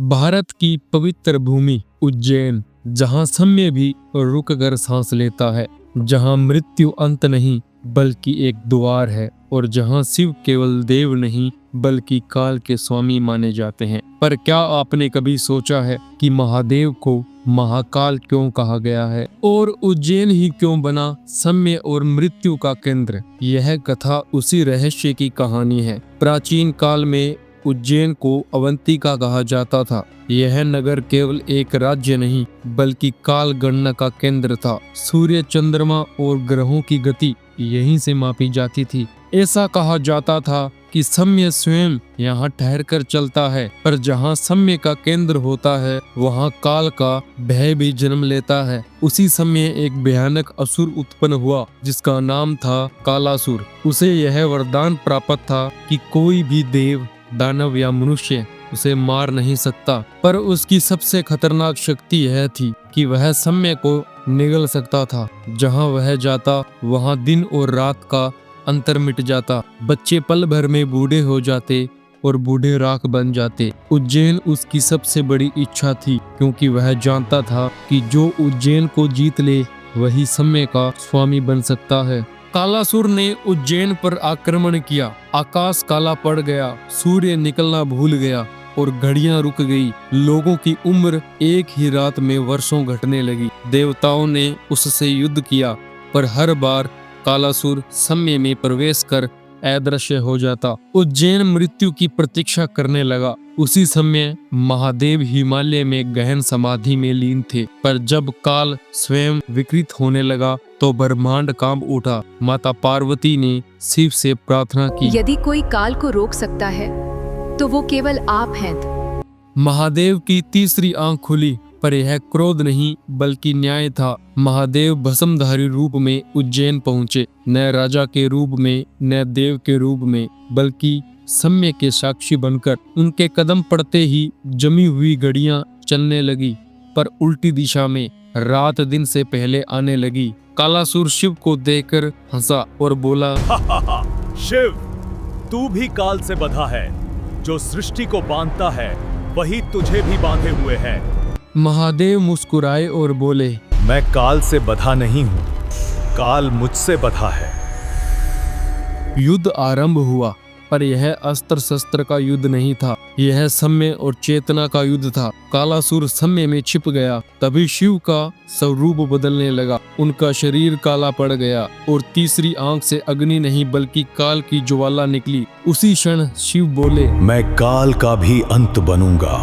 भारत की पवित्र भूमि उज्जैन, जहाँ समय भी रुक कर सांस लेता है, जहाँ मृत्यु अंत नहीं बल्कि एक द्वार है, और जहाँ शिव केवल देव नहीं बल्कि काल के स्वामी माने जाते हैं। पर क्या आपने कभी सोचा है कि महादेव को महाकाल क्यों कहा गया है और उज्जैन ही क्यों बना समय और मृत्यु का केंद्र? यह कथा उसी रहस्य की कहानी है। प्राचीन काल में उज्जैन को अवंतिका कहा जाता था। यह नगर केवल एक राज्य नहीं बल्कि काल गणना का केंद्र था। सूर्य, चंद्रमा और ग्रहों की गति यहीं से मापी जाती थी। ऐसा कहा जाता था कि समय स्वयं यहाँ ठहर कर चलता है, पर जहाँ समय का केंद्र होता है वहाँ काल का भय भी जन्म लेता है। उसी समय एक भयानक असुर उत्पन्न हुआ जिसका नाम था कालासुर। उसे यह वरदान प्राप्त था कि कोई भी देव, दानव या मनुष्य उसे मार नहीं सकता, पर उसकी सबसे खतरनाक शक्ति यह थी कि वह समय को निगल सकता था। जहाँ वह जाता वहाँ दिन और रात का अंतर मिट जाता। बच्चे पल भर में बूढ़े हो जाते और बूढ़े राख बन जाते। उज्जैन उसकी सबसे बड़ी इच्छा थी, क्योंकि वह जानता था कि जो उज्जैन को जीत ले वही समय का स्वामी बन सकता है। कालासुर ने उज्जैन पर आक्रमण किया। आकाश काला पड़ गया, सूर्य निकलना भूल गया और घड़ियां रुक गई। लोगों की उम्र एक ही रात में वर्षों घटने लगी। देवताओं ने उससे युद्ध किया, पर हर बार कालासुर समय में प्रवेश कर अदृश्य हो जाता। उज्जैन मृत्यु की प्रतीक्षा करने लगा। उसी समय महादेव हिमालय में गहन समाधि में लीन थे, पर जब काल स्वयं विकृत होने लगा तो ब्रह्मांड कांप उठा। माता पार्वती ने शिव से प्रार्थना की, यदि कोई काल को रोक सकता है तो वो केवल आप हैं। महादेव की तीसरी आंख खुली, पर यह क्रोध नहीं बल्कि न्याय था। महादेव भस्मधारी रूप में उज्जैन पहुँचे, न राजा के रूप में न देव के रूप में, बल्कि समय के साक्षी बनकर। उनके कदम पड़ते ही जमी हुई घड़ियां चलने लगी, पर उल्टी दिशा में। रात दिन से पहले आने लगी। कालासुर शिव को देखकर हंसा और बोला, शिव, तू भी काल से बंधा है। जो सृष्टि को बांधता है वही तुझे भी बांधे हुए है। महादेव मुस्कुराए और बोले, मैं काल से बंधा नहीं हूँ, काल मुझसे बंधा है। युद्ध आरंभ हुआ, पर यह अस्त्र शस्त्र का युद्ध नहीं था, यह समय और चेतना का युद्ध था। कालासुर समय में छिप गया। तभी शिव का स्वरूप बदलने लगा। उनका शरीर काला पड़ गया और तीसरी आंख से अग्नि नहीं बल्कि काल की ज्वाला निकली। उसी क्षण शिव बोले, मैं काल का भी अंत बनूंगा।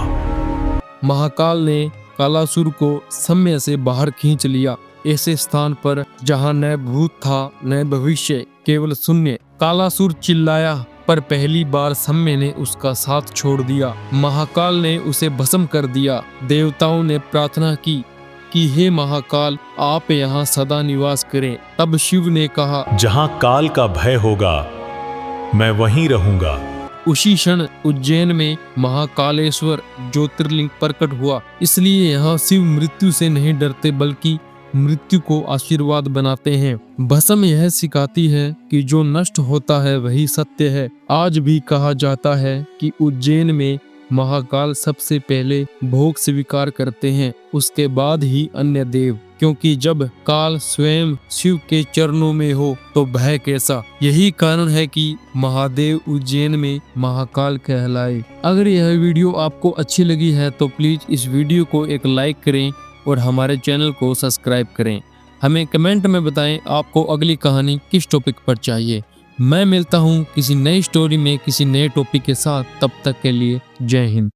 महाकाल ने कालासुर को समय से बाहर खींच लिया, ऐसे स्थान पर जहाँ न भूत था न भविष्य, केवल शून्य। कालासुर चिल्लाया, पर पहली बार समय ने उसका साथ छोड़ दिया। महाकाल ने उसे भस्म कर दिया। देवताओं ने प्रार्थना की कि हे महाकाल, आप यहाँ सदा निवास करें। तब शिव ने कहा, जहाँ काल का भय होगा मैं वहीं रहूंगा। उसी क्षण उज्जैन में महाकालेश्वर ज्योतिर्लिंग प्रकट हुआ। इसलिए यहाँ शिव मृत्यु से नहीं डरते बल्कि मृत्यु को आशीर्वाद बनाते हैं। भस्म यह सिखाती है कि जो नष्ट होता है वही सत्य है। आज भी कहा जाता है कि उज्जैन में महाकाल सबसे पहले भोग स्वीकार करते हैं, उसके बाद ही अन्य देव, क्योंकि जब काल स्वयं शिव के चरणों में हो तो भय कैसा। यही कारण है कि महादेव उज्जैन में महाकाल कहलाए। अगर यह वीडियो आपको अच्छी लगी है तो प्लीज इस वीडियो को एक लाइक करें और हमारे चैनल को सब्सक्राइब करें। हमें कमेंट में बताएं आपको अगली कहानी किस टॉपिक पर चाहिए। मैं मिलता हूं किसी नई स्टोरी में किसी नए टॉपिक के साथ। तब तक के लिए जय हिंद।